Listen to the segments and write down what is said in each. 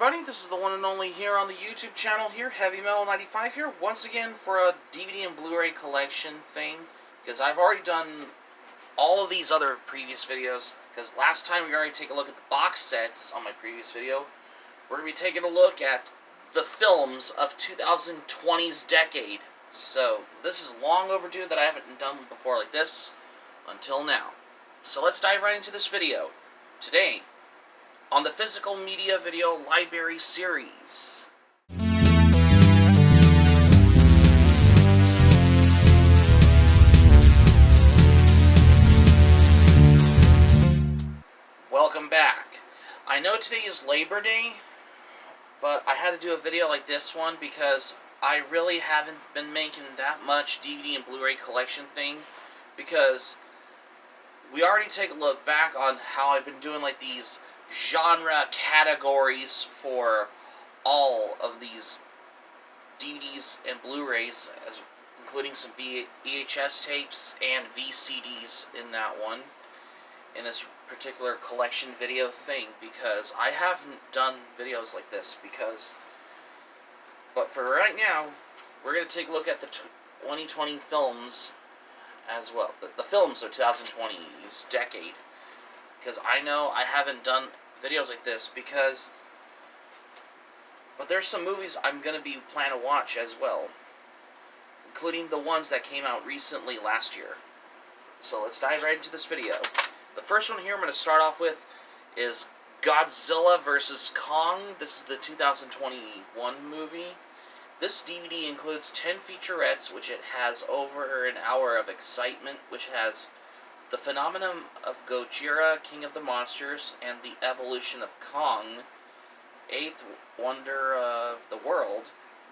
everybody, this is the one and only here on the YouTube channel here, Heavy Metal 95 here, once again for a DVD and Blu Ray collection thing, because I've already done all of these other previous videos, because last time we already take a look at the box sets on my previous video. We're going to be taking a look at the films of 2020's decade, so this is long overdue that I haven't done before like this, until now. So let's dive right into this video. Today, on the Physical Media Video Library series. Welcome back. I know today is Labor Day, but I had to do a video like this one because I really haven't been making that much DVD and Blu-ray collection thing, because we already take a look back on how I've been doing like these genre categories for all of these DVDs and Blu-rays, including some VHS tapes and VCDs in that one, in this particular collection video thing, because I haven't done videos like this but for right now, we're going to take a look at the 2020 films as well, the films of 2020's decade. Because I know I haven't done videos like this but there's some movies I'm going to be planning to watch as well, including the ones that came out recently last year. So let's dive right into this video. The first one here I'm going to start off with is Godzilla vs. Kong. This is the 2021 movie. This DVD includes 10 featurettes, which it has over an hour of excitement, which has The Phenomenon of Gojira, King of the Monsters, and the Evolution of Kong, Eighth Wonder of the World,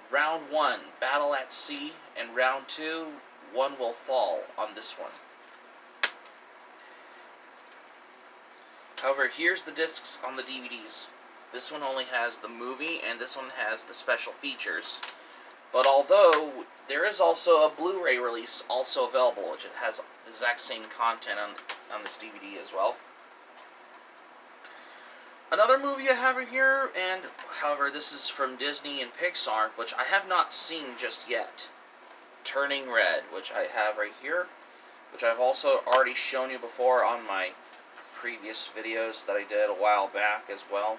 Round 1, Battle at Sea, and Round 2, One Will Fall on this one. However, here's the discs on the DVDs. This one only has the movie, and this one has the special features. But although there is also a Blu-ray release also available, which it has the exact same content on this DVD as well. Another movie I have here, and however this is from Disney and Pixar, which I have not seen just yet. Turning Red, which I have right here, which I've also already shown you before on my previous videos that I did a while back as well.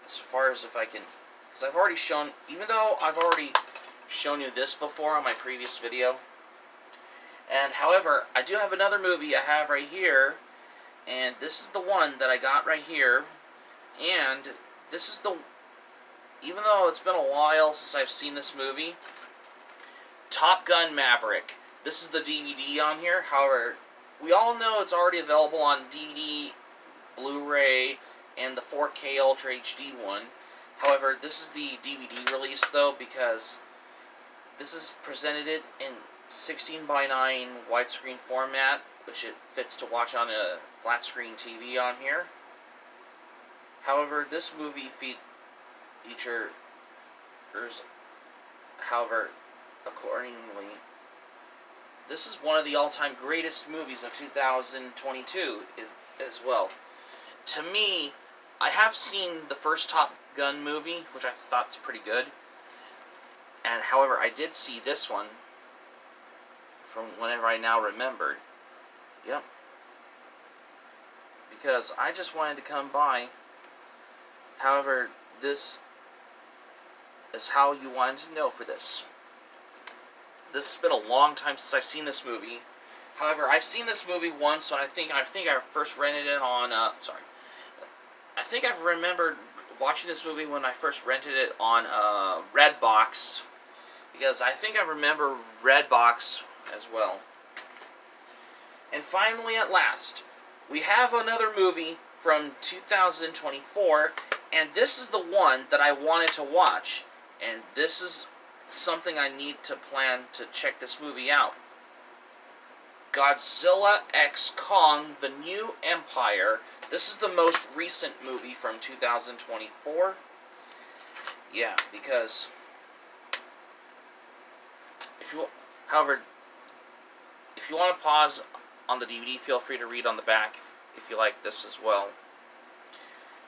As far as if I can, because I've already shown, even though I've already shown you this before on my previous video. And however, I do have another movie I have right here, and this is the one that I got right here. And this is the, even though it's been a while since I've seen this movie, Top Gun Maverick. This is the DVD on here. However, we all know it's already available on DVD, Blu-ray, and the 4K Ultra HD one. However, this is the DVD release though, because this is presented in 16:9 widescreen format, which it fits to watch on a flat screen TV on here. However, this movie features, however, accordingly, this is one of the all-time greatest movies of 2022 as well. To me, I have seen the first Top Gun movie, which I thought was pretty good. And however, I did see this one from whenever I now remembered. Yep. Because I just wanted to come by. However, this is how you wanted to know for this. This has been a long time since I've seen this movie. However, I've seen this movie once, and I think I first rented it on, I think I've remembered watching this movie when I first rented it on Redbox, because I think I remember Redbox as well. And finally, at last, we have another movie from 2024, and this is the one that I wanted to watch, and this is something I need to plan to check this movie out. Godzilla x Kong: The New Empire. This is the most recent movie from 2024. Yeah, because if you want to pause on the DVD, feel free to read on the back if you like this as well.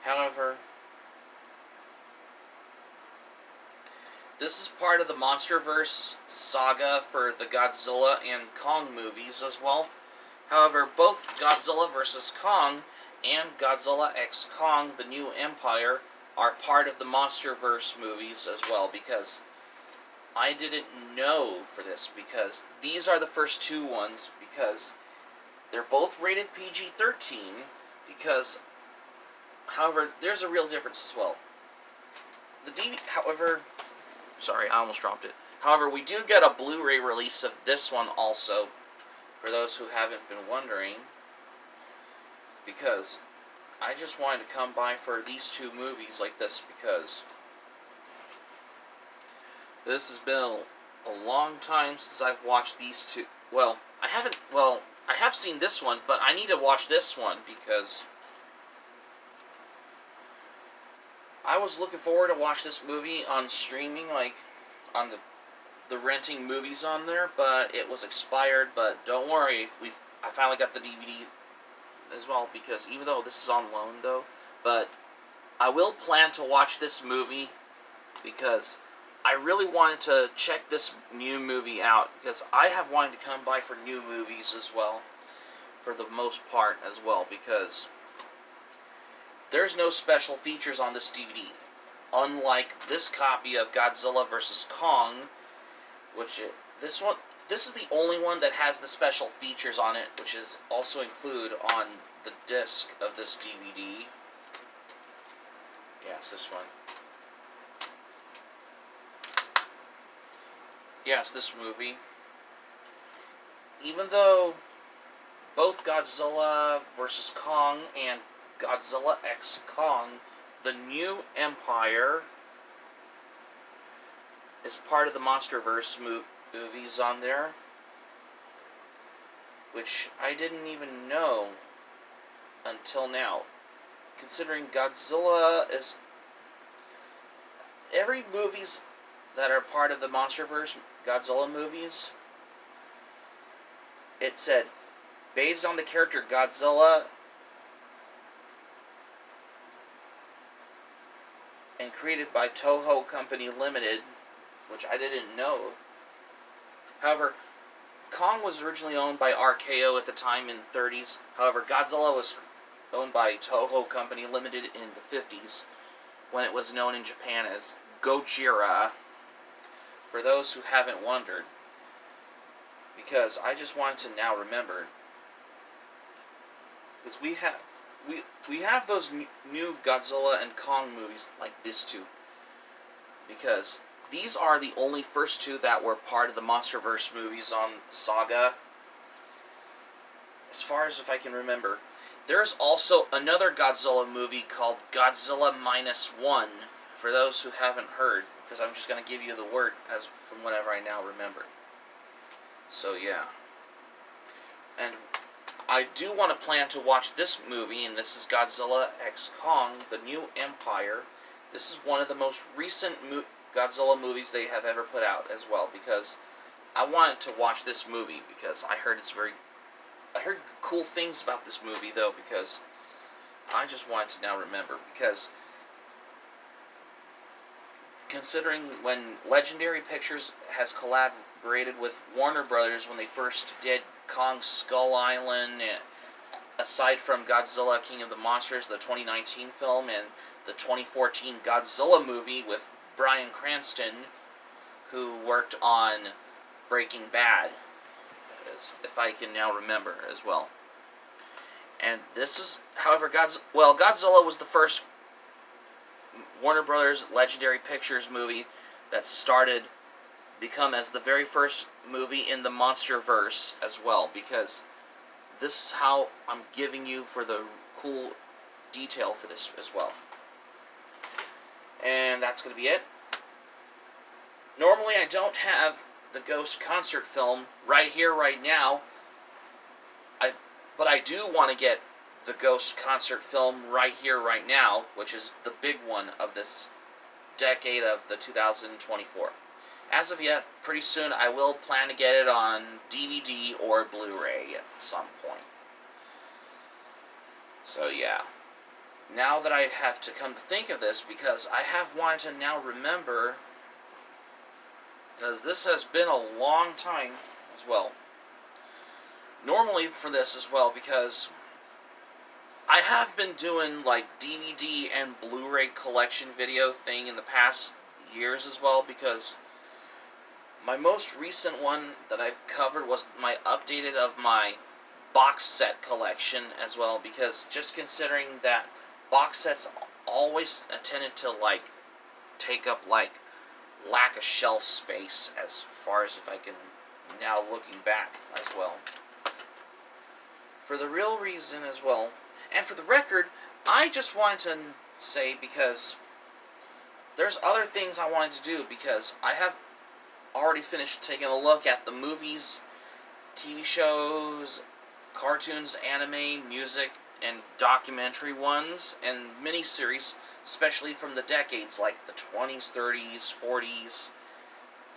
However, this is part of the MonsterVerse saga for the Godzilla and Kong movies as well. However, both Godzilla vs. Kong and Godzilla x Kong: The New Empire are part of the MonsterVerse movies as well, because I didn't know for this, because these are the first two ones, because they're both rated PG-13, because, however, there's a real difference as well. The DVD, however, sorry, I almost dropped it. However, we do get a Blu-ray release of this one also, for those who haven't been wondering, because I just wanted to come by for these two movies like this, because this has been a long time since I've watched these two. Well, I have seen this one, but I need to watch this one, because I was looking forward to watch this movie on streaming, like, on the renting movies on there, but it was expired. But don't worry, I finally got the DVD as well, because even though this is on loan though, but I will plan to watch this movie, because I really wanted to check this new movie out, because I have wanted to come by for new movies as well, for the most part as well, because there's no special features on this DVD, unlike this copy of Godzilla vs. Kong, this is the only one that has the special features on it, which is also included on the disc of this DVD. Yes, this one. Yes, this movie. Even though both Godzilla vs. Kong and Godzilla x Kong: The New Empire is part of the MonsterVerse movies on there, which I didn't even know until now, considering Godzilla is... Every movies that are part of the MonsterVerse Godzilla movies, it said, based on the character Godzilla and created by Toho Company Limited, which I didn't know. However, Kong was originally owned by RKO at the time in the 30s. However, Godzilla was owned by Toho Company Limited in the 50s, when it was known in Japan as Gojira, for those who haven't wondered. Because I just wanted to now remember, because we have those new Godzilla and Kong movies like this too, because these are the only first two that were part of the MonsterVerse movies on Saga, as far as if I can remember. There's also another Godzilla movie called Godzilla -1, for those who haven't heard, because I'm just going to give you the word as from whatever I now remember. So yeah. And I do want to plan to watch this movie, and this is Godzilla x Kong: The New Empire. This is one of the most recent Godzilla movies they have ever put out as well, because I wanted to watch this movie, because I heard I heard cool things about this movie though, because I just wanted to now remember, because considering when Legendary Pictures has collaborated with Warner Brothers when they first did Kong Skull Island, and aside from Godzilla King of the Monsters, the 2019 film, and the 2014 Godzilla movie with Bryan Cranston, who worked on Breaking Bad, if I can now remember as well. And this is, however, Godzilla was the first Warner Brothers Legendary Pictures movie that become as the very first movie in the MonsterVerse as well, because this is how I'm giving you for the cool detail for this as well. And that's going to be it. Normally I don't have the Ghost concert film right here, right now, but I do want to get the Ghost concert film right here, right now, which is the big one of this decade of the 2024. As of yet, pretty soon I will plan to get it on DVD or Blu-ray at some point. So yeah. Now that I have to come to think of this, because I have wanted to now remember because this has been a long time as well. Normally for this as well, because I have been doing like DVD and Blu Ray Collection video thing in the past years as well, because my most recent one that I've covered was my updated of my box set collection as well, because just considering that box sets always tended to like take up like lack of shelf space, as far as if I can now looking back as well. For the real reason as well, and for the record, I just wanted to say, because there's other things I wanted to do, because I have already finished taking a look at the movies, TV shows, cartoons, anime, music, and documentary ones, and miniseries, especially from the decades like the 20s, 30s, 40s,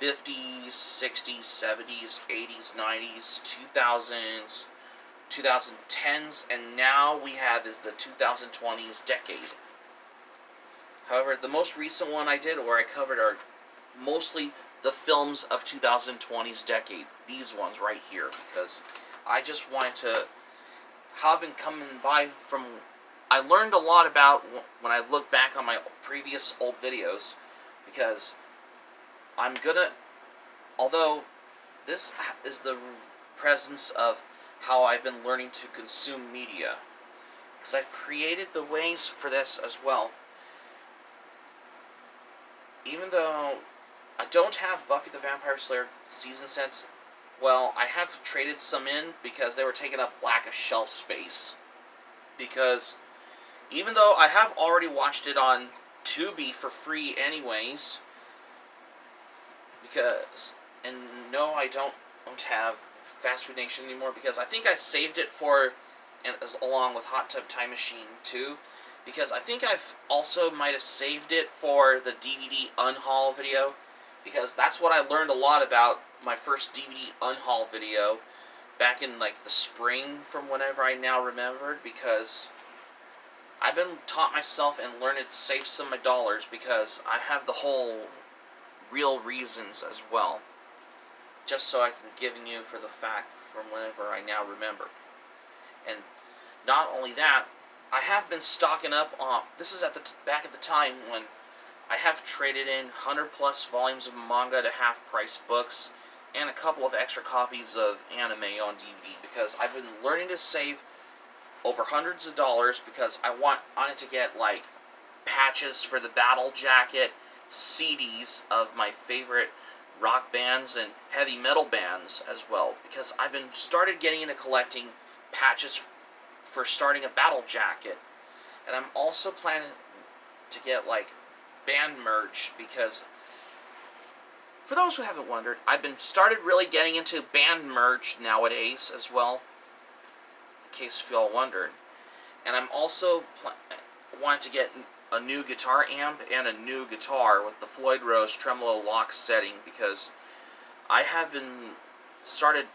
50s, 60s, 70s, 80s, 90s, 2000s, 2010s, and now we have is the 2020s decade. However, the most recent one I did, where I covered, are mostly the films of 2020's decade. These ones right here, because I just wanted to, how I've been coming by from, I learned a lot about when I look back on my previous old videos, because I'm gonna, although this is the presence of how I've been learning to consume media, because I've created the ways for this as well. Even though I don't have Buffy the Vampire Slayer season sets, well, I have traded some in because they were taking up lack of shelf space. Because even though I have already watched it on Tubi for free anyways, because, and no, I don't have Fast Food Nation anymore, because I think I saved it for, and along with Hot Tub Time Machine too, because I think I've also might have saved it for the DVD unhaul video, because that's what I learned a lot about my first DVD unhaul video back in like the spring, from whenever I now remembered, because I've been taught myself and learned to save some of my dollars, because I have the whole real reasons as well, just so I can give you for the fact from whenever I now remember. And not only that, I have been stocking up on, this is at the back at the time when I have traded in 100 plus volumes of manga to half price books and a couple of extra copies of anime on DVD, because I've been learning to save over hundreds of dollars, because I wanted to get like patches for the battle jacket, CDs of my favorite rock bands and heavy metal bands as well, because I've been started getting into collecting patches for starting a battle jacket, and I'm also planning to get like band merch, because for those who haven't wondered, I've been started really getting into band merch nowadays as well, in case if y'all wondered. And I'm also wanting to get a new guitar amp and a new guitar with the Floyd Rose tremolo lock setting, because I have been started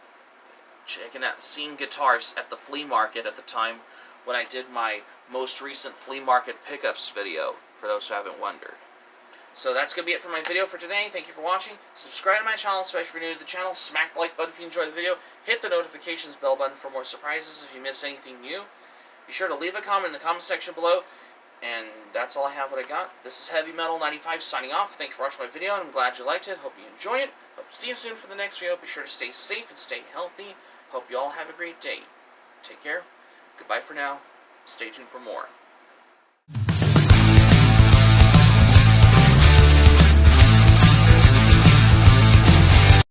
checking out, seeing guitars at the flea market at the time when I did my most recent flea market pickups video, for those who haven't wondered. So that's going to be it for my video for today. Thank you for watching. Subscribe to my channel, especially if you're new to the channel. Smack the like button if you enjoyed the video. Hit the notifications bell button for more surprises if you miss anything new. Be sure to leave a comment in the comment section below. And that's all I have what I got. This is Heavy Metal 95 signing off. Thanks for watching my video, and I'm glad you liked it. Hope you enjoy it. Hope to see you soon for the next video. Be sure to stay safe and stay healthy. Hope you all have a great day. Take care. Goodbye for now. Stay tuned for more.